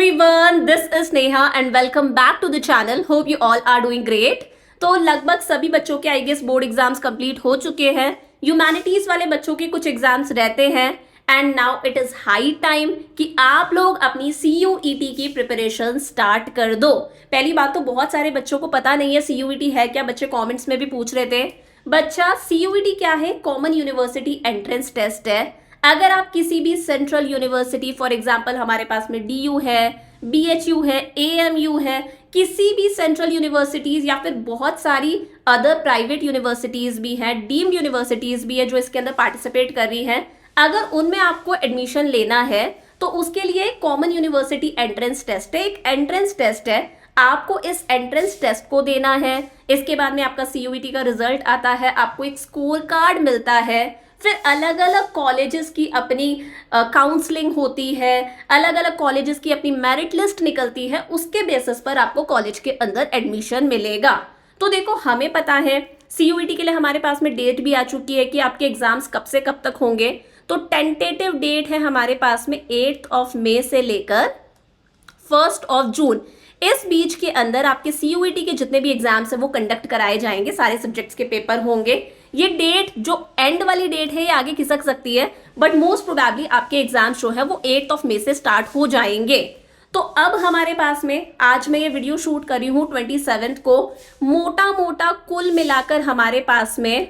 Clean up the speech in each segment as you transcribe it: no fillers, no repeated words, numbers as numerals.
everyone, this is Neha and welcome back to the channel. Hope you all are doing great. तो लगभग सभी बच्चों के I guess board exams complete हो चुके हैं. ह्यूमैनिटीज वाले बच्चों के कुछ एग्जाम्स रहते हैं and now it is high time कि आप लोग अपनी CUET की प्रिपरेशन स्टार्ट कर दो. पहली बात तो बहुत सारे बच्चों को पता नहीं है CUET है क्या. बच्चे कमेंट्स में भी पूछ रहे थे. बच्चा CUET क्या है? कॉमन यूनिवर्सिटी एंट्रेंस टेस्ट है. अगर आप किसी भी सेंट्रल यूनिवर्सिटी फॉर एग्जांपल हमारे पास में DU है, BHU है, AMU है, किसी भी सेंट्रल यूनिवर्सिटीज या फिर बहुत सारी अदर प्राइवेट यूनिवर्सिटीज भी हैं, डीम्ड यूनिवर्सिटीज भी है जो इसके अंदर पार्टिसिपेट कर रही हैं. अगर उनमें आपको एडमिशन लेना है तो उसके लिए कॉमन यूनिवर्सिटी एंट्रेंस टेस्ट है. एक एंट्रेंस टेस्ट है, आपको इस एंट्रेंस टेस्ट को देना है. इसके बाद में आपका CUET का रिजल्ट आता है, आपको एक स्कोर कार्ड मिलता है. फिर अलग अलग कॉलेजेस की अपनी काउंसलिंग होती है, अलग अलग कॉलेजेस की अपनी मेरिट लिस्ट निकलती है. उसके बेसिस पर आपको कॉलेज के अंदर एडमिशन मिलेगा. तो देखो हमें पता है CUET के लिए हमारे पास में डेट भी आ चुकी है कि आपके एग्जाम्स कब से कब तक होंगे. तो टेंटेटिव डेट है हमारे पास में 8 मई से लेकर 1 जून. इस बीच के अंदर आपके CUET के जितने भी एग्जाम्स हैं वो कंडक्ट कराए जाएंगे. सारे सब्जेक्ट्स के पेपर होंगे. ये डेट जो एंड वाली डेट है ये आगे खिसक सकती है बट मोस्ट प्रोबेबली आपके एग्जाम जो है वो 8 मई से स्टार्ट हो जाएंगे. तो अब हमारे पास में आज मैं ये वीडियो शूट कर रही हूँ 27 को. मोटा मोटा कुल मिलाकर हमारे पास में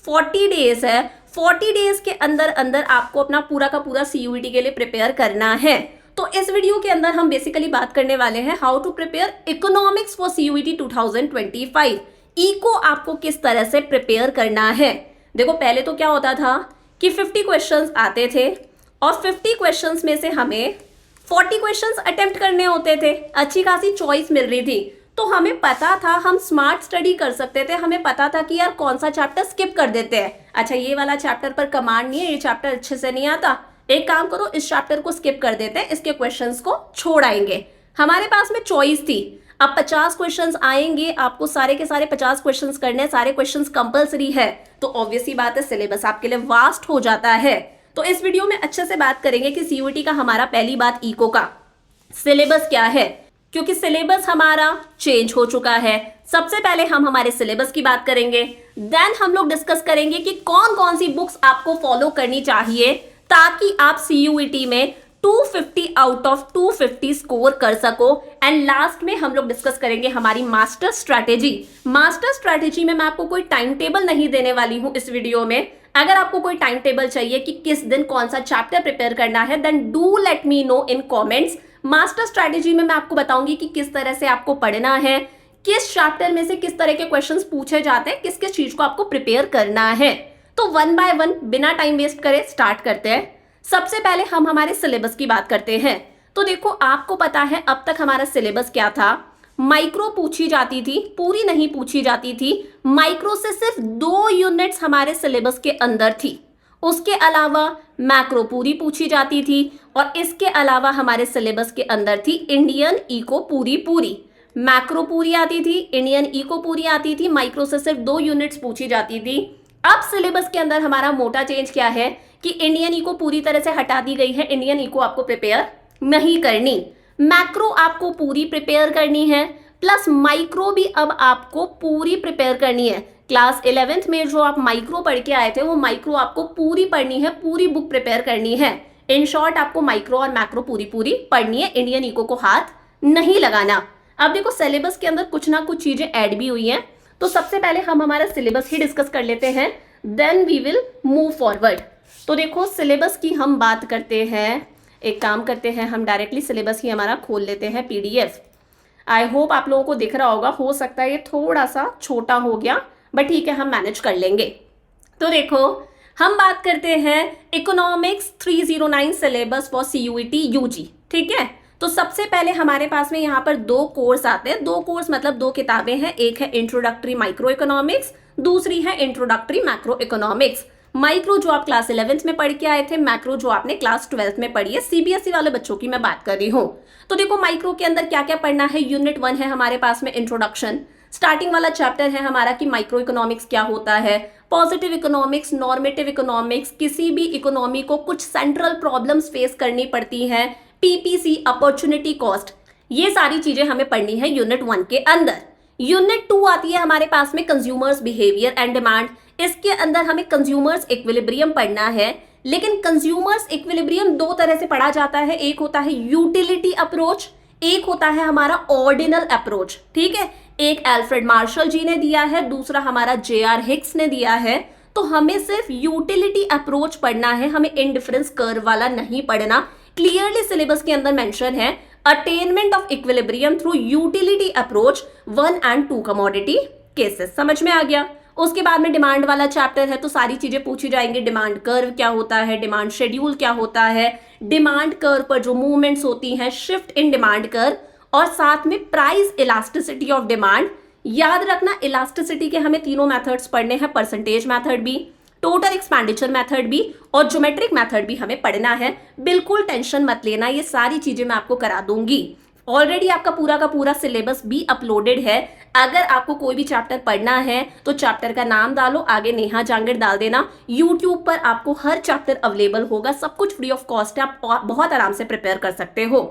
40 डेज है. 40 डेज के अंदर अंदर आपको अपना पूरा का पूरा CUET के लिए प्रिपेयर करना है. तो इस वीडियो के अंदर हम बेसिकली बात करने वाले हैं how to prepare economics for CUET 2025. Eco आपको किस तरह से प्रिपेयर करना है. देखो पहले तो क्या होता था कि 50 क्वेश्चंस आते थे और 50 क्वेश्चंस में से हमें 40 क्वेश्चंस अटेम्प्ट करने होते थे. अच्छी खासी चॉइस मिल रही थी तो हमें पता था, हम स्मार्ट स्टडी कर सकते थे. हमें पता था कि यार कौन सा चैप्टर स्किप कर देते हैं. अच्छा ये वाला चैप्टर पर कमांड नहीं है, ये चैप्टर अच्छे से नहीं आता, एक काम करो इस चैप्टर को स्किप कर देते हैं, इसके क्वेश्चंस को छोड़ आएंगे. हमारे पास में चॉइस थी. अब 50 क्वेश्चंस आएंगे, आपको सारे के सारे 50 क्वेश्चंस करने हैं, सारे क्वेश्चंस कंपलसरी है. तो ऑब्वियसली बात है सिलेबस आपके लिए वास्ट हो जाता है. तो इस वीडियो में अच्छे से बात करेंगे कि CUET का हमारा पहली बात इको का सिलेबस क्या है, क्योंकि सिलेबस हमारा चेंज हो चुका है. सबसे पहले हम हमारे सिलेबस की बात करेंगे, देन हम लोग डिस्कस करेंगे कि कौन कौन सी बुक्स आपको फॉलो करनी चाहिए ताकि आप CUET में 250 आउट ऑफ 250 स्कोर कर सको. एंड लास्ट में हम लोग डिस्कस करेंगे हमारी मास्टर स्ट्रैटेजी. मास्टर स्ट्रैटेजी में मैं आपको कोई टाइम टेबल नहीं देने वाली हूं इस वीडियो में. अगर आपको कोई टाइम टेबल चाहिए कि किस दिन कौन सा चैप्टर प्रिपेयर करना है then do let me know in comments. Master strategy में मैं आपको बताऊंगी कि किस तरह से आपको पढ़ना है, किस चैप्टर में से किस तरह के क्वेश्चंस पूछे जाते हैं, किस किस चीज को आपको प्रिपेयर करना है. तो 1 बाय 1 बिना टाइम वेस्ट करे स्टार्ट करते हैं. सबसे पहले हम हमारे सिलेबस की बात करते हैं. तो देखो आपको पता है अब तक हमारा सिलेबस क्या था. माइक्रो पूछी जाती थी, पूरी नहीं पूछी जाती थी. माइक्रो से सिर्फ 2 यूनिट्स हमारे सिलेबस के अंदर थी. उसके अलावा मैक्रो पूरी पूछी जाती थी और इसके अलावा हमारे सिलेबस के अंदर थी इंडियन इको पूरी. मैक्रो पूरी आती थी, इंडियन इको पूरी आती थी, माइक्रो से सिर्फ 2 यूनिट्स पूछी जाती थी. अब सिलेबस के अंदर हमारा मोटा चेंज क्या है कि इंडियन इको पूरी तरह से हटा दी गई है. इंडियन इको आपको प्रिपेयर नहीं करनी. मैक्रो आपको पूरी प्रिपेयर करनी है प्लस माइक्रो भी अब आपको पूरी प्रिपेयर करनी है. क्लास 11th में जो आप माइक्रो पढ़ के आए थे वो माइक्रो आपको पूरी पढ़नी है, पूरी बुक प्रिपेयर करनी है. इन शॉर्ट आपको माइक्रो और मैक्रो पूरी पढ़नी है. इंडियन इको को हाथ नहीं लगाना. अब देखो सिलेबस के अंदर कुछ ना कुछ चीजें ऐड भी हुई हैं. तो सबसे पहले हम हमारा सिलेबस ही डिस्कस कर लेते हैं, then we will move forward. तो देखो सिलेबस की हम बात करते हैं. एक काम करते हैं, हम डायरेक्टली सिलेबस ही हमारा खोल लेते हैं PDF. आई होप आप लोगों को दिख रहा होगा. हो सकता है ये थोड़ा सा छोटा हो गया बट ठीक है हम मैनेज कर लेंगे. तो देखो हम बात करते हैं economics 309 syllabus for CUET UG. ठीक है. तो सबसे पहले हमारे पास में यहाँ पर 2 कोर्स आते हैं. 2 कोर्स मतलब 2 किताबें हैं. एक है इंट्रोडक्टरी माइक्रो इकोनॉमिक्स, दूसरी है इंट्रोडक्टरी मैक्रो इकोनॉमिक्स. माइक्रो जो आप क्लास 11th में पढ़ के आए थे, मैक्रो जो आपने क्लास 12th में पढ़ी है. CBSE वाले बच्चों की मैं बात कर रही हूँ. तो देखो माइक्रो के अंदर क्या क्या पढ़ना है. यूनिट 1 है हमारे पास में इंट्रोडक्शन. स्टार्टिंग वाला चैप्टर है हमारा कि माइक्रो इकोनॉमिक्स क्या होता है, पॉजिटिव इकोनॉमिक्स, नॉर्मेटिव इकोनॉमिक्स. किसी भी इकोनॉमी को कुछ सेंट्रल प्रॉब्लम्स फेस करनी पड़ती हैं, पीपीसी अपॉर्चुनिटी कॉस्ट, ये सारी चीजें हमें पढ़नी है यूनिट 1 के अंदर। यूनिट 2 आती है हमारे पास में कंज्यूमर्स बिहेवियर एंड डिमांड। इसके अंदर हमें कंज्यूमर्स इक्विलिब्रियम पढ़ना है, लेकिन कंज्यूमर्स इक्विलिब्रियम दो तरह से पढ़ा जाता है, एक होता है यूटिलिटी अप्रोच, एक होता है हमारा ऑर्डिनल अप्रोच। ठीक है, एक एल्फ्रेड मार्शल जी ने दिया है, दूसरा हमारा जेआर हिक्स ने दिया है। तो हमें सिर्फ यूटिलिटी अप्रोच पढ़ना है, हमें इंडिफरेंस कर्व वाला नहीं पढ़ना। क्लियरली सिलेबस के अंदर मेंशन है attainment of equilibrium through utility approach 1 and 2 commodity cases. समझ में आ गया। उसके बाद में डिमांड वाला चैप्टर है, तो सारी चीजें पूछी जाएंगी। डिमांड कर्व क्या होता है, डिमांड शेड्यूल क्या होता है, डिमांड कर्व पर जो मूवमेंट्स होती हैं, शिफ्ट इन डिमांड कर्व, और साथ में प्राइस इलास्टिसिटी ऑफ डिमांड। याद रखना इलास्टिसिटी के हमें तीनों मेथड्स पढ़ने हैं, परसेंटेज मेथड भी, टोटल एक्सपेंडिचर मेथड भी और ज्योमेट्रिक मेथड भी हमें पढ़ना है। बिल्कुल टेंशन मत लेना, ये सारी चीजें मैं आपको करा दूंगी। ऑलरेडी आपका पूरा का पूरा सिलेबस भी अपलोडेड है। अगर आपको कोई भी चैप्टर पढ़ना है तो चैप्टर का नाम डालो, आगे नेहा जांगिड़ डाल देना। यूट्यूब पर आपको हर चैप्टर अवेलेबल होगा, सब कुछ फ्री ऑफ कॉस्ट है, आप बहुत आराम से प्रिपेयर कर सकते हो।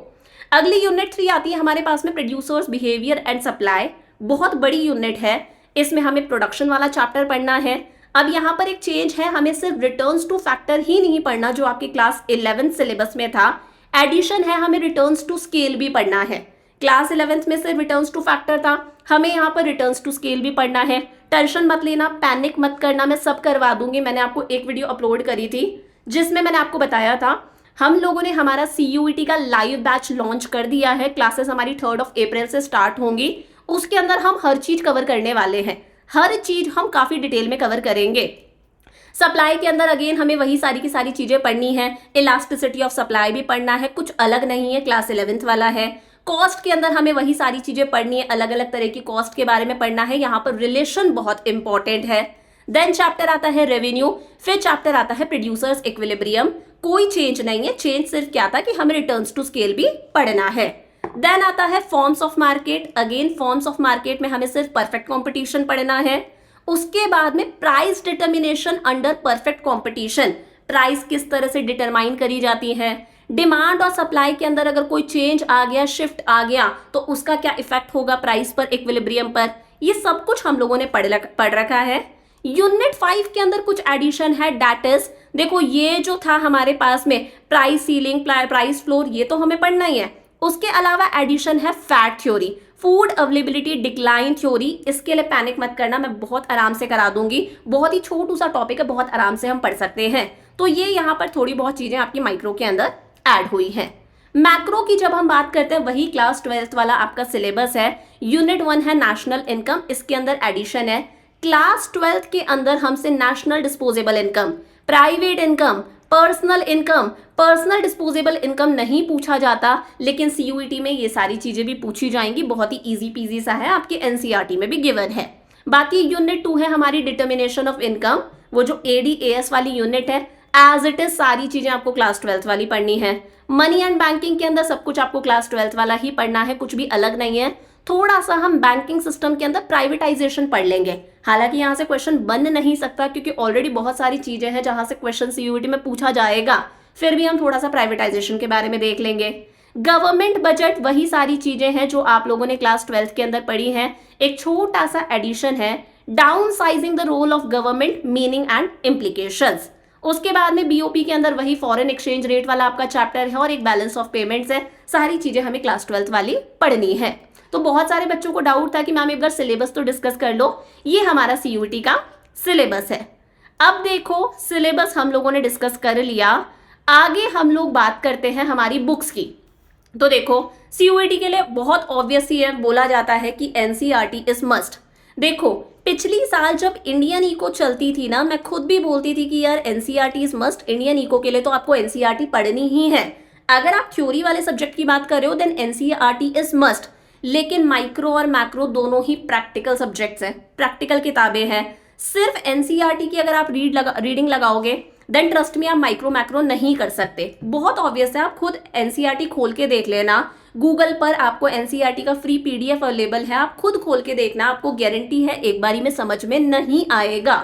अगली यूनिट 3 आती है हमारे पास में प्रोड्यूसर्स बिहेवियर एंड सप्लाई। बहुत बड़ी यूनिट है, इसमें हमें प्रोडक्शन वाला चैप्टर पढ़ना है। अब यहाँ पर एक चेंज है, हमें सिर्फ रिटर्न्स टू फैक्टर ही नहीं पढ़ना जो आपके क्लास 11 सिलेबस में था। एडिशन है, हमें रिटर्न्स टू स्केल भी पढ़ना है। क्लास 11 में सिर्फ रिटर्न्स टू फैक्टर था, हमें यहाँ पर रिटर्न्स टू स्केल भी पढ़ना है। टेंशन मत लेना, पैनिक मत करना, मैं सब करवा दूंगी। मैंने आपको एक वीडियो अपलोड करी थी जिसमें मैंने आपको बताया था, हम लोगों ने हमारा CUET का लाइव बैच लॉन्च कर दिया है। क्लासेस हमारी 3 अप्रैल से स्टार्ट होंगी। उसके अंदर हम हर चीज कवर करने वाले हैं, हर चीज हम काफी डिटेल में कवर करेंगे। सप्लाई के अंदर अगेन हमें वही सारी की सारी चीजें पढ़नी है। इलास्टिसिटी ऑफ सप्लाई भी पढ़ना है, कुछ अलग नहीं है, क्लास 11 वाला है। कॉस्ट के अंदर हमें वही सारी चीजें पढ़नी है, अलग अलग तरह की कॉस्ट के बारे में पढ़ना है। यहाँ पर रिलेशन बहुत इंपॉर्टेंट है। देन चैप्टर आता है रेवेन्यू, फिर चैप्टर आता है प्रोड्यूसर्स इक्विलिब्रियम। कोई चेंज नहीं है, चेंज सिर्फ क्या था कि हमें रिटर्न्स टू स्केल भी पढ़ना है। देन आता है forms of market. Again forms of market में हमें सिर्फ परफेक्ट कॉम्पिटिशन पढ़ना है। उसके बाद में price determination under perfect competition, price किस तरह से डिटरमाइन करी जाती है। डिमांड और सप्लाई के अंदर अगर कोई चेंज आ गया, शिफ्ट आ गया, तो उसका क्या इफेक्ट होगा प्राइस पर, इक्विलिब्रियम पर, ये सब कुछ हम लोगों ने पढ़ रखा है। यूनिट 5 के अंदर कुछ एडिशन है, दैट इज, देखो ये जो था हमारे पास में प्राइस सीलिंग, प्राइस फ्लोर, ये तो हमें पढ़ना ही है। उसके अलावा एडिशन है fat theory, food availability decline theory. इसके लिए पैनिक मत करना, मैं बहुत आराम से करा दूंगी। बहुत ही छोटू सा टॉपिक है, बहुत आराम से हम पढ़ सकते हैं। तो ये यहाँ पर थोड़ी बहुत चीजें आपकी माइक्रो के अंदर ऐड हुई है। मैक्रो की जब हम बात करते हैं, वही क्लास 12 वाला आपका सिलेबस है। यूनिट 1 है नेशनल इनकम, इसके अंदर एडिशन है। क्लास 12 के अंदर हमसे national disposable income, private income, personal income, personal disposable income नहीं पूछा जाता, लेकिन CUET में ये सारी चीजें भी पूछी जाएंगी। बहुत ही इजी पीजी सा है, आपके NCERT में भी गिवन है। बाकी यूनिट 2 है हमारी डिटर्मिनेशन ऑफ इनकम, वो जो ADAS वाली यूनिट है। एज इट इज सारी चीजें आपको क्लास 12 वाली पढ़नी है। मनी एंड बैंकिंग के अंदर सब कुछ आपको क्लास 12 वाला ही पढ़ना है, कुछ भी अलग नहीं है। थोड़ा सा हम बैंकिंग सिस्टम के अंदर प्राइवेटाइजेशन पढ़ लेंगे, हालांकि यहाँ से क्वेश्चन बन नहीं सकता क्योंकि ऑलरेडी बहुत सारी चीजें हैं जहां से क्वेश्चन CUET में पूछा जाएगा। फिर भी हम थोड़ा सा प्राइवेटाइजेशन के बारे में देख लेंगे। गवर्नमेंट बजट, वही सारी चीजें हैं जो आप लोगों ने क्लास 12 के अंदर पढ़ी हैं। एक छोटा सा एडिशन है, downsizing the role of government, meaning and implications. उसके बाद में BOP के अंदर वही फॉरेन एक्सचेंज रेट वाला आपका चैप्टर है और एक बैलेंस ऑफ पेमेंट्स है। सारी चीजें हमें क्लास 12 वाली पढ़नी है। तो बहुत सारे बच्चों को डाउट था कि मैम एक बार सिलेबस तो डिस्कस कर लो। ये हमारा CUET का सिलेबस है। अब देखो सिलेबस हम लोगों ने डिस्कस कर लिया, आगे हम लोग बात करते हैं हमारी बुक्स की। तो देखो CUET के लिए बहुत ऑब्वियस ही है, बोला जाता है कि NCERT इज मस्ट। देखो पिछली साल जब इंडियन इको चलती थी ना, मैं खुद भी बोलती थी कि यार NCERT is must, Indian eco के लिए तो आपको NCERT पढ़नी ही है। अगर आप थ्योरी वाले सब्जेक्ट की बात कर रहे हो देन NCERT इज मस्ट, लेकिन माइक्रो और मैक्रो दोनों ही प्रैक्टिकल सब्जेक्ट्स हैं, प्रैक्टिकल किताबें हैं। सिर्फ NCERT की अगर आप रीडिंग लगाओगे देन ट्रस्ट में आप माइक्रो मैक्रो नहीं कर सकते। बहुत ऑब्वियस है, आप खुद NCERT खोल के देख लेना, गूगल पर आपको NCERT का फ्री PDF अवेलेबल है, आप खुद खोल के देखना, आपको गारंटी है एक बारी में समझ में नहीं आएगा।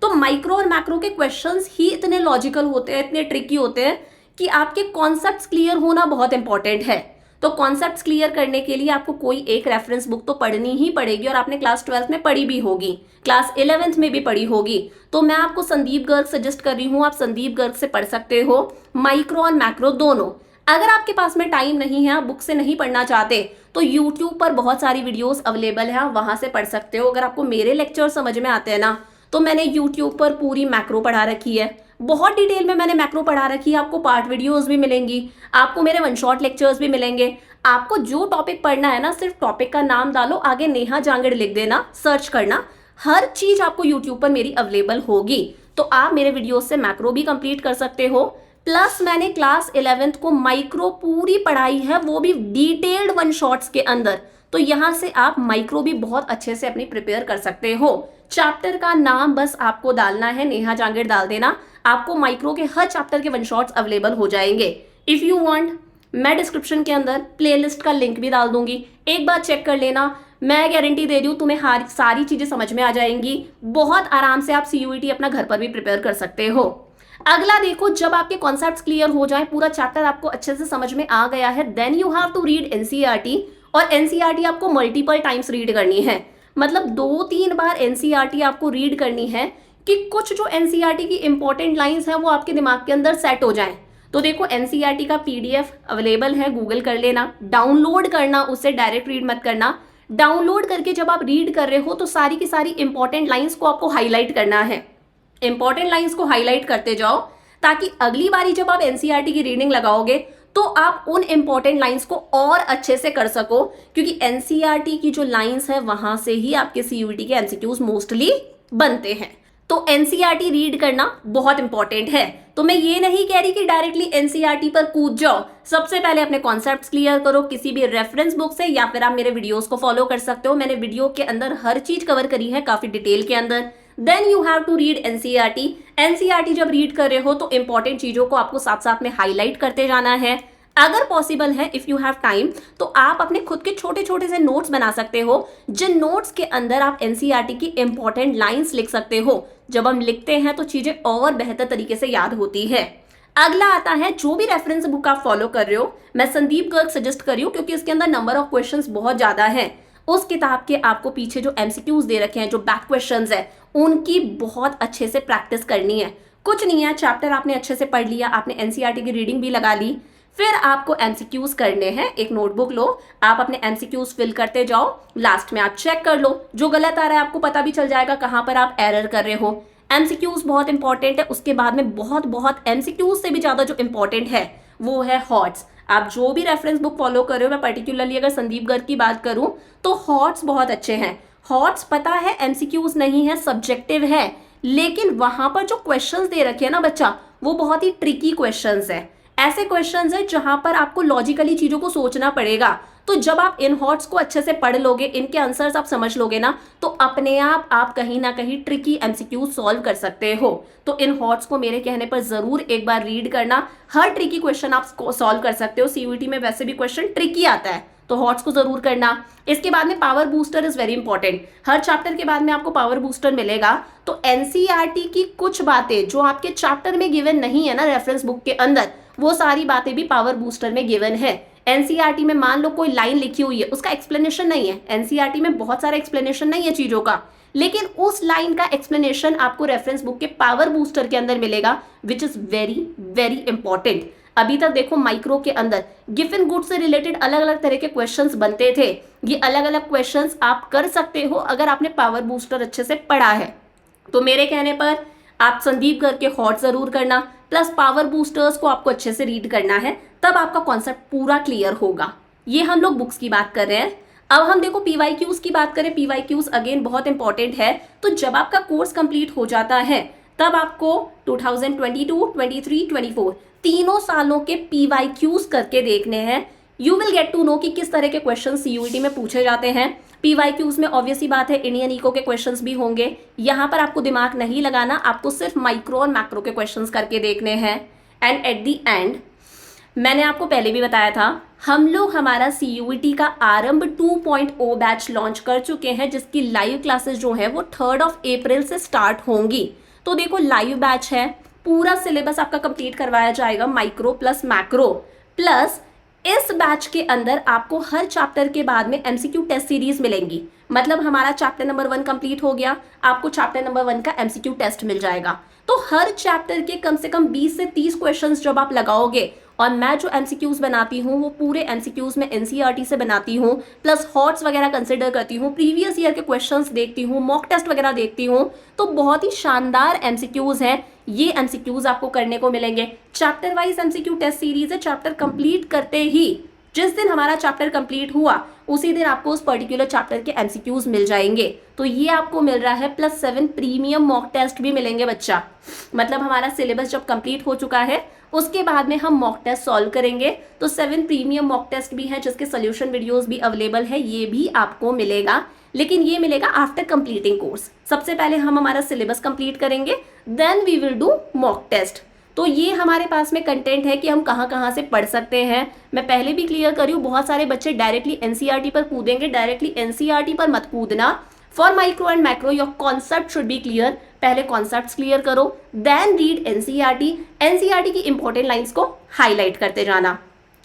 तो माइक्रो और मैक्रो के क्वेश्चंस ही इतने लॉजिकल होते हैं, इतने ट्रिकी होते हैं कि आपके कॉन्सेप्ट्स क्लियर होना बहुत इंपॉर्टेंट है। तो कॉन्सेप्ट्स क्लियर करने के लिए आपको कोई एक रेफरेंस बुक तो पढ़नी ही पड़ेगी, और आपने क्लास 12th में पढ़ी भी होगी, क्लास 11th में भी पढ़ी होगी। तो मैं आपको संदीप गर्ग सजेस्ट कर रही हूँ, आप संदीप गर्ग से पढ़ सकते हो, माइक्रो और मैक्रो दोनों। अगर आपके पास में टाइम नहीं है, आप बुक से नहीं पढ़ना चाहते, तो यूट्यूब पर बहुत सारी वीडियोस अवेलेबल है, आप वहां से पढ़ सकते हो। अगर आपको मेरे लेक्चर समझ में आते हैं ना, तो मैंने यूट्यूब पर पूरी मैक्रो पढ़ा रखी है, बहुत डिटेल में मैंने मैक्रो पढ़ा रखी है। आपको पार्ट वीडियोस भी मिलेंगी, आपको मेरे वन शॉट लेक्चर्स भी मिलेंगे। आपको जो टॉपिक पढ़ना है ना, सिर्फ टॉपिक का नाम डालो, आगे नेहा जांगड़ लिख देना, सर्च करना, हर चीज आपको यूट्यूब पर मेरी अवेलेबल होगी। तो आप मेरे वीडियोस से मैक्रो भी कंप्लीट कर सकते हो। प्लस मैंने क्लास 11th को माइक्रो पूरी पढ़ाई है, वो भी डिटेल्ड वन शॉट्स के अंदर। तो यहां से आप माइक्रो भी बहुत अच्छे से अपनी प्रिपेयर कर सकते हो। चैप्टर का नाम बस आपको डालना है, नेहा जांगड़ डाल देना, आपको माइक्रो के हर चैप्टर के वन शॉट्स अवेलेबल हो जाएंगे। इफ यू वांट, मैं डिस्क्रिप्शन के अंदर प्लेलिस्ट का लिंक भी डाल दूंगी, एक बार चेक कर लेना। मैं गारंटी दे रही हूँ तुम्हें सारी चीजें समझ में आ जाएंगी, बहुत आराम से आप सीयूईटी अपना घर पर भी प्रिपेयर कर सकते हो। अगला देखो, जब आपके कॉन्सेप्ट्स क्लियर हो जाए, पूरा चैप्टर आपको अच्छे से समझ में आ गया है, then you have to read NCERT. और एनसीईआरटी आपको मल्टीपल टाइम्स रीड करनी है, मतलब 2-3 बार एनसीईआरटी आपको रीड करनी है, कि कुछ जो एनसीईआरटी की इंपॉर्टेंट लाइंस है वो आपके दिमाग के अंदर सेट हो जाएं। तो देखो, एनसीईआरटी का पीडीएफ अवेलेबल है, गूगल कर लेना, डाउनलोड करना, उससे डायरेक्ट रीड मत करना। डाउनलोड करके जब आप रीड कर रहे हो, तो सारी की सारी इंपॉर्टेंट लाइंस को आपको हाईलाइट करना है, इंपॉर्टेंट लाइंस को हाईलाइट करते जाओ, ताकि अगली बारी जब आप एनसीईआरटी की रीडिंग लगाओगे तो आप उन इंपॉर्टेंट लाइंस को और अच्छे से कर सको, क्योंकि एनसीईआरटी की जो लाइंस है वहां से ही आपके सीयूईटी के एमसीक्यूज मोस्टली बनते हैं। तो एनसीईआरटी रीड करना बहुत इंपॉर्टेंट है। तो मैं ये नहीं कह रही कि डायरेक्टली एनसीईआरटी पर कूद जाओ, सबसे पहले अपने कॉन्सेप्ट्स क्लियर करो किसी भी रेफरेंस बुक से, या फिर आप मेरे वीडियोस को फॉलो कर सकते हो, मैंने वीडियो के अंदर हर चीज कवर करी है काफी डिटेल के अंदर। Then you have to read NCERT. NCERT जब रीड कर रहे हो तो इंपॉर्टेंट चीजों को आपको साथ साथ में हाईलाइट करते जाना है। अगर पॉसिबल है, इफ यू हैव टाइम, तो आप अपने खुद के छोटे छोटे से नोट्स बना सकते हो, जिन नोट्स के अंदर आप एनसीईआरटी की इंपॉर्टेंट लाइंस लिख सकते हो। जब हम लिखते हैं तो चीजें और बेहतर तरीके से याद होती है। अगला आता है, जो भी रेफरेंस बुक आप फॉलो कर रहे हो, मैं संदीप गर्ग सजेस्ट कर रही हूँ, क्योंकि इसके अंदर नंबर ऑफ क्वेश्चंस बहुत ज्यादा है। उस किताब के आपको पीछे जो एमसीक्यूज दे रखे हैं, जो बैक क्वेश्चंस है, उनकी बहुत अच्छे से प्रैक्टिस करनी है। कुछ नहीं है, चैप्टर आपने अच्छे से पढ़ लिया, आपने एनसीईआरटी की रीडिंग भी लगा ली, फिर आपको एमसीक्यूज करने हैं। एक नोटबुक लो, आप अपने एमसीक्यूज फिल करते जाओ, लास्ट में आप चेक कर लो, जो गलत आ रहा है आपको पता भी चल जाएगा कहां पर आप एरर कर रहे हो। एमसीक्यूज बहुत इंपॉर्टेंट है। उसके बाद में बहुत एमसीक्यूज से भी ज्यादा जो इंपॉर्टेंट है वो है हॉट्स। आप जो भी रेफरेंस बुक फॉलो कर रहे हो, मैं पर्टिकुलरली अगर संदीप गर्ग की बात करूं, तो हॉट्स बहुत अच्छे हैं। हॉट्स पता है एमसीक्यूज नहीं है, सब्जेक्टिव है, लेकिन वहां पर जो क्वेश्चंस दे रखे हैं ना बच्चा, वो बहुत ही ट्रिकी क्वेश्चंस है। ऐसे क्वेश्चंस है जहां पर आपको लॉजिकली चीजों को सोचना पड़ेगा। तो जब आप इन हॉट्स को अच्छे से पढ़ लोगे, इनके आंसर्स आप समझ लोगे ना, तो अपने आप कहीं ना कहीं ट्रिकी एमसीक्यू सॉल्व कर सकते हो। तो इन हॉट्स को मेरे कहने पर जरूर एक बार रीड करना, हर ट्रिकी क्वेश्चन आप सॉल्व कर सकते हो। सीयूईटी में वैसे भी क्वेश्चन ट्रिकी आता है, तो हॉट्स को जरूर करना। इसके बाद में power booster is very important. Her chapter के बाद में आपको पावर बूस्टर मिलेगा। तो एनसीईआरटी की कुछ बातें जो आपके चैप्टर में गिवन नहीं है ना रेफरेंस बुक के अंदर, वो सारी बातें भी पावर बूस्टर में गिवन है। एनसीईआरटी में मान लो कोई लाइन लिखी हुई है, उसका एक्सप्लेनेशन नहीं है, एनसीईआरटी में बहुत सारा एक्सप्लेनेशन नहीं है चीजों का, लेकिन उस लाइन का एक्सप्लेनेशन आपको रेफरेंस बुक के पावर बूस्टर के अंदर मिलेगा, which is very very important. अभी तक देखो माइक्रो के अंदर गिवन गुड से रिलेटेड अलग अलग तरह के क्वेश्चंस बनते थे। ये अलग अलग क्वेश्चंस आप कर सकते हो अगर आपने पावर बूस्टर अच्छे से पढ़ा है। तो मेरे कहने पर आप संदीप गर्ग के हॉट जरूर करना, प्लस पावर बूस्टर्स को आपको अच्छे से रीड करना है, तब आपका कॉन्सेप्ट पूरा क्लियर होगा। ये हम लोग बुक्स की बात कर रहे हैं। अब हम देखो पीवाईक्यूज की बात करें। पीवाईक्यूज अगेन बहुत इंपॉर्टेंट है। तो जब आपका कोर्स कंप्लीट हो जाता है, तब आपको 2022, 23, 24 तीनों सालों के पीवाईक्यूज करके देखने हैं। You will get to know कि किस तरह के क्वेश्चन सीयूईटी में पूछे जाते हैं। पीवाईक्यूज में ऑब्वियस ही बात है इंडियन इको के क्वेश्चंस भी होंगे। यहाँ पर आपको दिमाग नहीं लगाना, आपको सिर्फ माइक्रो और मैक्रो के क्वेश्चंस करके देखने हैं। एंड एट द एंड, मैंने आपको पहले भी बताया था, हम लोग हमारा सीयूईटी का आरंभ 2.0 बैच लॉन्च कर चुके हैं, जिसकी लाइव क्लासेस जो है वो 3rd of April से स्टार्ट होंगी। तो देखो लाइव बैच है, पूरा सिलेबस आपका कंप्लीट करवाया जाएगा, माइक्रो प्लस मैक्रो प्लस इस बैच के अंदर आपको हर चैप्टर के बाद में एमसीक्यू टेस्ट सीरीज मिलेंगी। मतलब हमारा चैप्टर नंबर 1 कंप्लीट हो गया, आपको चैप्टर नंबर 1 का एमसीक्यू टेस्ट मिल जाएगा। तो हर चैप्टर के कम से कम 20 से 30 क्वेश्चंस जब आप लगाओगे, और मैं जो एमसीक्यूज बनाती हूँ वो पूरे एमसीक्यूज में एनसीईआरटी से बनाती हूँ, प्लस हॉट्स वगैरह कंसिडर करती हूँ, प्रीवियस ईयर के क्वेश्चंस देखती हूँ, मॉक टेस्ट वगैरह देखती हूँ, तो बहुत ही शानदार एमसीक्यूज हैं। ये एमसीक्यूज आपको करने को मिलेंगे। Chapter wise MCQ test series है। चैप्टर कंप्लीट करते ही, जिस दिन हमारा चैप्टर कंप्लीट हुआ उसी दिन आपको उस पर्टिकुलर चैप्टर के एमसीक्यूज मिल जाएंगे। तो ये आपको मिल रहा है +7 प्रीमियम मॉक टेस्ट भी मिलेंगे बच्चा। मतलब हमारा सिलेबस जब कंप्लीट हो चुका है उसके बाद में हम मॉक टेस्ट सॉल्व करेंगे, तो 7 प्रीमियम मॉक टेस्ट भी हैं जिसके सोल्यूशन वीडियोस भी अवेलेबल है, ये भी आपको मिलेगा। लेकिन ये मिलेगा आफ्टर कंप्लीटिंग कोर्स। सबसे पहले हम हमारा सिलेबस कंप्लीट करेंगे, then we will do mock test. तो ये हमारे पास में कंटेंट है कि हम कहाँ कहाँ से पढ़ सकते हैं। मैं पहले भी क्लियर करी हूँ, बहुत सारे बच्चे डायरेक्टली एनसीईआरटी पर कूदेंगे, डायरेक्टली एनसीईआरटी पर मत कूदना। For micro and macro your concept should be clear. पहले कॉन्सेप्ट्स क्लियर करो, देन रीड एनसीईआरटी। एनसीईआरटी की इंपॉर्टेंट लाइंस को हाईलाइट करते जाना।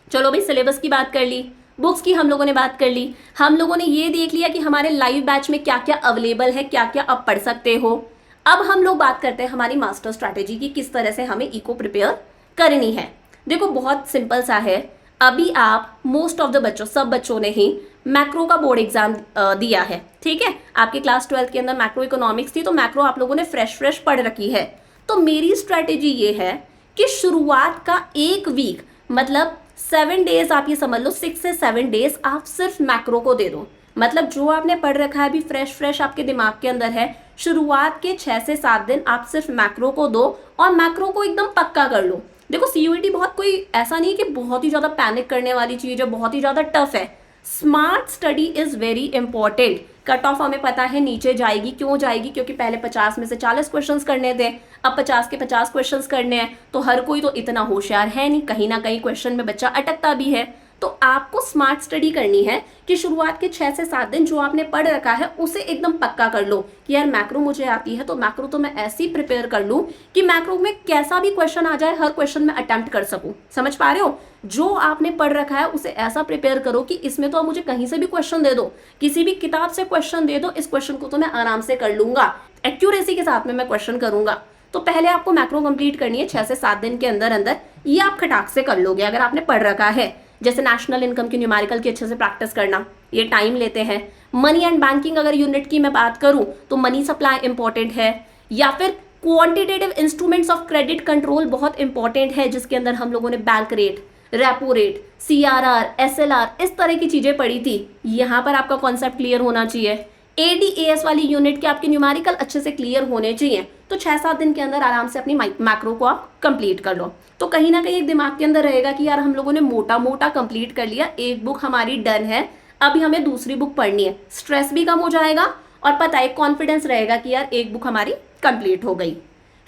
चलो भाई, सिलेबस की बात कर ली, बुक्स की हम लोगों ने बात कर ली, हम लोगों ने ये देख लिया कि हमारे लाइव बैच में क्या क्या अवेलेबल है, क्या क्या आप पढ़ सकते हो। अब हम लोग बात करते हैं हमारी मास्टर स्ट्रैटेजी की, किस तरह से हमें इको प्रिपेयर करनी है। देखो बहुत सिंपल सा है। अभी आप मोस्ट ऑफ द बच्चों, सब बच्चों ने ही मैक्रो का बोर्ड एग्जाम दिया है, ठीक है। आपके क्लास 12 के अंदर मैक्रो इकोनॉमिक्स थी, तो मैक्रो आप लोगों ने फ्रेश पढ़ रखी है। तो मेरी स्ट्रैटेजी ये है कि शुरुआत का 1 वीक, मतलब 7 डेज, आप ये समझ लो 6 से 7 डेज आप सिर्फ मैक्रो को दे दो। मतलब जो आपने पढ़ रखा है अभी फ्रेश आपके दिमाग के अंदर है, शुरुआत के 6 से 7 दिन आप सिर्फ मैक्रो को दो और मैक्रो को एकदम पक्का कर लो। देखो सीयूईटी बहुत कोई ऐसा नहीं कि बहुत ही ज्यादा पैनिक करने वाली चीज है, बहुत ही ज्यादा टफ है। Smart study is very important. Cut off हमें पता है नीचे जाएगी, क्यों जाएगी? क्योंकि पहले 50 में से 40 क्वेश्चंस करने थे, अब 50 के 50 क्वेश्चंस करने हैं। तो हर कोई तो इतना होशियार है नहीं, कहीं ना कहीं क्वेश्चन में बच्चा अटकता भी है। तो आपको स्मार्ट स्टडी करनी है कि शुरुआत के 6 से 7 दिन जो आपने पढ़ रखा है उसे एकदम पक्का कर लो कि यार मैक्रो मुझे आती है, तो मैक्रो तो मैं ऐसी प्रिपेयर कर लूं कि मैक्रो में कैसा भी क्वेश्चन आ जाए, हर क्वेश्चन में अटेम्प्ट कर सकूं। समझ पा रहे हो? जो आपने पढ़ रखा है उसे ऐसा प्रिपेयर करो कि इसमें तो आप मुझे कहीं से भी क्वेश्चन दे दो, किसी भी किताब से क्वेश्चन दे दो, इस क्वेश्चन को तो मैं आराम से कर लूंगा, एक्यूरेसी के साथ में मैं क्वेश्चन करूंगा। तो पहले आपको मैक्रो कंप्लीट करनी है 6 से 7 दिन के अंदर अंदर। ये आप खटाक से कर लोगे अगर आपने पढ़ रखा है। जैसे नेशनल इनकम की न्यूमेरिकल की अच्छे से प्रैक्टिस करना, ये टाइम लेते हैं। मनी एंड बैंकिंग अगर यूनिट की मैं बात करूं तो मनी सप्लाई इंपॉर्टेंट है, या फिर quantitative instruments of credit control बहुत इंपॉर्टेंट है, जिसके अंदर हम लोगों ने bank rate, repo rate, CRR, SLR, इस तरह की चीजें पढ़ी थी। यहाँ पर आपका कॉन्सेप्ट क्लियर होना चाहिए। एडीएएस वाली यूनिट के आपके न्यूमेरिकल अच्छे से क्लियर होने चाहिए। तो 6-7 दिन के अंदर आराम से अपनी मैक्रो को आप कंप्लीट कर लो। तो कहीं ना कहीं एक दिमाग के अंदर रहेगा कि यार हम लोगों ने मोटा मोटा कंप्लीट कर लिया, एक बुक हमारी डन है, अभी हमें दूसरी बुक पढ़नी है। स्ट्रेस भी कम हो जाएगा और पता है कॉन्फिडेंस रहेगा कि यार एक बुक हमारी कंप्लीट हो गई।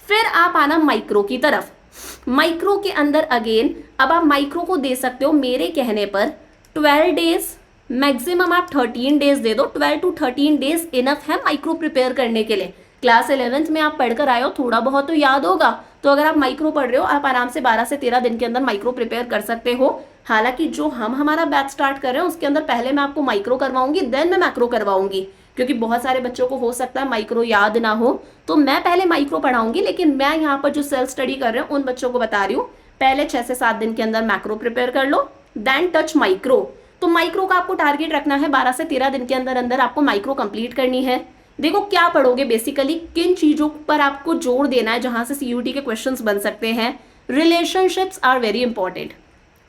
फिर आप आना माइक्रो की तरफ। माइक्रो के अंदर अगेन अब आप माइक्रो को दे सकते हो मेरे कहने पर 12 डेज, मैक्सिमम आप 13 डेज दे दो। 12 to 13 डेज इनफ है माइक्रो प्रिपेयर करने के लिए। क्लास 11th में आप पढ़कर आए हो, थोड़ा बहुत तो याद होगा, तो अगर आप माइक्रो पढ़ रहे हो आप आराम से 12 से 13 दिन के अंदर माइक्रो प्रिपेयर कर सकते हो। हालांकि जो हमारा बैच स्टार्ट कर रहे हैं उसके अंदर पहले मैं आपको माइक्रो करवाऊंगी, देन मैं मैक्रो करवाऊंगी, क्योंकि बहुत सारे बच्चों को हो सकता है माइक्रो याद ना हो। तो मैं पहले माइक्रो पढ़ाऊंगी, लेकिन मैं यहाँ पर जो सेल्फ स्टडी कर रहे हैं उन बच्चों को बता रही हूँ पहले 6 से 7 दिन के अंदर मैक्रो प्रिपेयर कर लो, देन टच माइक्रो। तो माइक्रो का आपको टारगेट रखना है 12 से 13 दिन के अंदर अंदर आपको माइक्रो कंप्लीट करनी है। देखो क्या पढ़ोगे, बेसिकली किन चीजों पर आपको जोर देना है जहां से सीयूटी के क्वेश्चंस बन सकते हैं। Relationships are very important.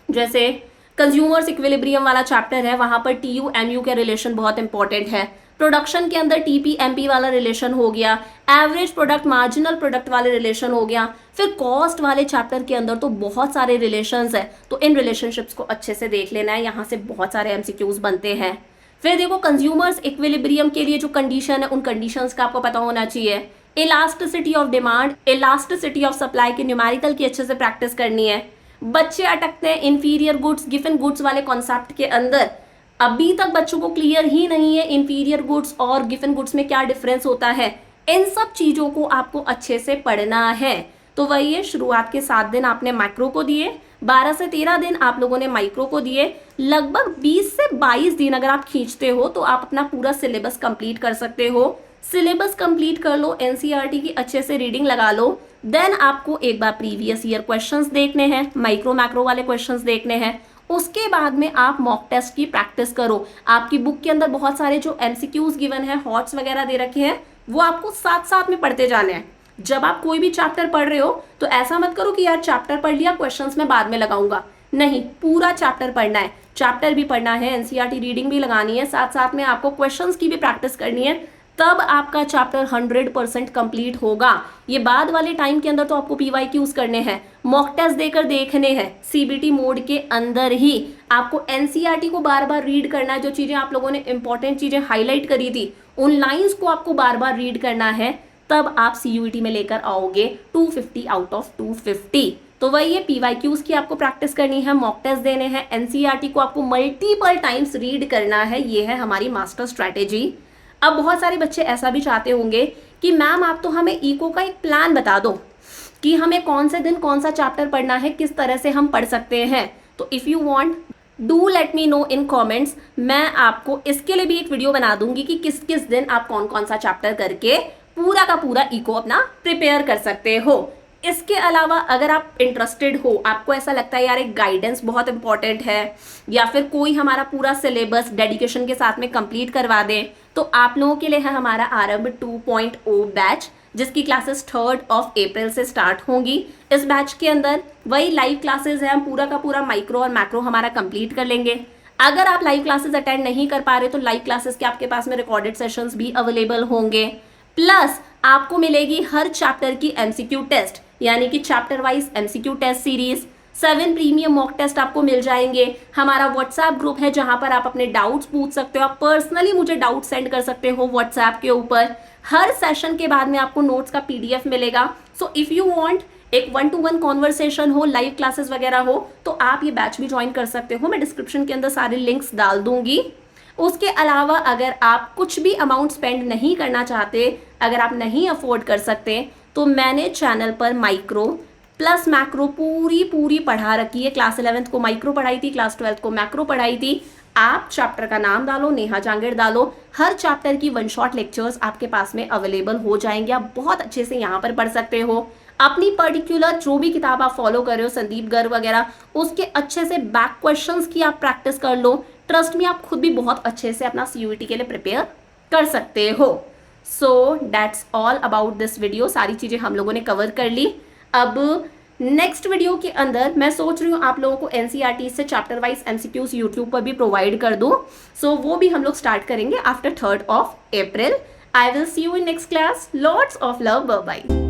जैसे कंज्यूमर्स इक्विलिब्रियम वाला चैप्टर है, वहां पर टीयू एमयू के रिलेशन बहुत इंपॉर्टेंट है। प्रोडक्शन के अंदर टीपी एमपी वाला रिलेशन हो गया, एवरेज प्रोडक्ट मार्जिनल प्रोडक्ट वाले रिलेशन हो गया। फिर कॉस्ट वाले चैप्टर के अंदर तो बहुत सारे रिलेशंस है, तो इन रिलेशनशिप्स को अच्छे से देख लेना है, यहाँ से बहुत सारे एमसीक्यूज बनते हैं। फिर देखो कंज्यूमर्स इक्विलिब्रियम के लिए जो कंडीशन है उन कंडीशंस का आपको पता होना चाहिए। Elasticity of demand, elasticity of supply के न्यूमेरिकल की अच्छे से प्रैक्टिस करनी है। बच्चे अटकते हैं इंफीरियर गुड्स गिवन गुड्स वाले कॉन्सेप्ट के अंदर। अभी तक बच्चों को क्लियर ही नहीं है इंफीरियर गुड्स और गिवन गुड्स में क्या डिफरेंस होता है। इन सब चीजों को आपको अच्छे से पढ़ना है। तो वही है, शुरुआत के 7 दिन आपने मैक्रो को दिए, 12 से 13 दिन आप लोगों ने माइक्रो को दिए, लगभग 20 से 22 दिन अगर आप खींचते हो तो आप अपना पूरा सिलेबस कंप्लीट कर सकते हो। सिलेबस कंप्लीट कर लो, एनसीईआरटी की अच्छे से रीडिंग लगा लो, देन आपको एक बार प्रीवियस ईयर क्वेश्चंस देखने हैं, माइक्रो मैक्रो वाले क्वेश्चंस देखने हैं। उसके बाद में आप मॉक टेस्ट की प्रैक्टिस करो। आपकी बुक के अंदर बहुत सारे जो एमसीक्यूज गिवन है, हॉट्स वगैरह दे रखे हैं, वो आपको साथ साथ में पढ़ते जाने हैं। जब आप कोई भी चैप्टर पढ़ रहे हो तो ऐसा मत करो कि यार चैप्टर पढ़ लिया, क्वेश्चंस मैं बाद में लगाऊंगा। नहीं, पूरा चैप्टर पढ़ना है, चैप्टर भी पढ़ना है, एनसीईआरटी रीडिंग भी लगानी है, साथ साथ में आपको क्वेश्चंस की भी प्रैक्टिस करनी है, तब आपका चैप्टर 100% कंप्लीट होगा। ये बाद वाले टाइम के अंदर तो आपको पीवाईक्यूज करने हैं, मॉक टेस्ट देकर देखने हैं, सीबीटी मोड के अंदर ही आपको एनसीईआरटी को बार बार रीड करना है। जो चीजें आप लोगों ने इंपॉर्टेंट चीजें हाईलाइट करी थी, उन लाइंस को आपको बार बार रीड करना है, तब आप सीयूईटी में लेकर आओगे 250 आउट ऑफ 250। तो वही है, पीवाईक्यूज की आपको प्रैक्टिस करनी है, मॉक टेस्ट देने हैं, एनसीईआरटी को आपको मल्टीपल टाइम्स रीड करना है। ये है हमारी मास्टर स्ट्रैटेजी। अब बहुत सारे बच्चे ऐसा भी चाहते होंगे कि मैम आप तो हमें इको का एक प्लान बता दो कि हमें कौन से दिन कौन सा चैप्टर पढ़ना है, किस तरह से हम पढ़ सकते हैं। तो if you want do let me know in comments, मैं आपको इसके लिए भी एक वीडियो बना दूंगी कि किस किस दिन आप कौन कौन सा चैप्टर करके पूरा का पूरा इको अपना प्रिपेयर कर सकते हो। इसके अलावा अगर आप इंटरेस्टेड हो, आपको ऐसा लगता है यार एक गाइडेंस बहुत इंपॉर्टेंट है, या फिर कोई हमारा पूरा सिलेबस डेडिकेशन के साथ में कंप्लीट करवा दे, तो आप लोगों के लिए है हमारा आरंभ 2.0 बैच, जिसकी क्लासेस 3 अप्रैल से स्टार्ट होंगी। इस बैच के अंदर वही लाइव क्लासेस है, हम पूरा का पूरा माइक्रो और मैक्रो हमारा कंप्लीट कर लेंगे। अगर आप लाइव क्लासेस अटेंड नहीं कर पा रहे तो लाइव क्लासेस के आपके पास में रिकॉर्डेड सेशंस भी अवेलेबल होंगे। प्लस आपको मिलेगी हर चैप्टर की एमसीक्यू टेस्ट, यानी कि chapter wise MCQ test series, 7 premium mock test आपको मिल जाएंगे। हमारा व्हाट्सएप ग्रुप है जहां पर आप अपने डाउट्स पूछ सकते हो, आप पर्सनली मुझे डाउट सेंड कर सकते हो व्हाट्सएप के ऊपर। हर सेशन के बाद में आपको नोट्स का पीडीएफ मिलेगा। सो इफ यू वांट एक 1-to-1 कॉन्वर्सेशन हो, लाइव क्लासेस वगैरह हो, तो आप ये बैच भी ज्वाइन कर सकते हो। मैं डिस्क्रिप्शन के अंदर सारे लिंक्स डाल दूंगी। उसके अलावा अगर आप कुछ भी अमाउंट स्पेंड नहीं करना चाहते, अगर आप नहीं अफोर्ड कर सकते, तो मैंने चैनल पर माइक्रो प्लस मैक्रो पूरी पढ़ा रखी है। क्लास 11th को माइक्रो पढ़ाई थी, क्लास 12th को मैक्रो पढ़ाई थी। आप चैप्टर का नाम डालो, नेहा जांगेड़ डालो, हर चैप्टर की 1 शॉट लेक्चर्स आपके पास में अवेलेबल हो जाएंगे। आप बहुत अच्छे से यहाँ पर पढ़ सकते हो। अपनी पर्टिकुलर जो भी किताब आप फॉलो कर रहे हो, संदीप गर्ग वगैरह, उसके अच्छे से बैक क्वेश्चंस की आप प्रैक्टिस कर लो। ट्रस्ट में आप खुद भी बहुत अच्छे से अपना सीयूईटी के लिए प्रिपेयर कर सकते हो। So that's all about this video. सारी चीज़ें हम लोगों ने कवर कर ली। अब नेक्स्ट वीडियो के अंदर मैं सोच रही हूँ आप लोगों को एनसीईआरटी से चैप्टर वाइज एमसीक्यूज यूट्यूब पर भी प्रोवाइड कर दूँ। सो वो भी हम लोग स्टार्ट करेंगे after 3rd of April। I will see you in next class. Lots of love, bye bye.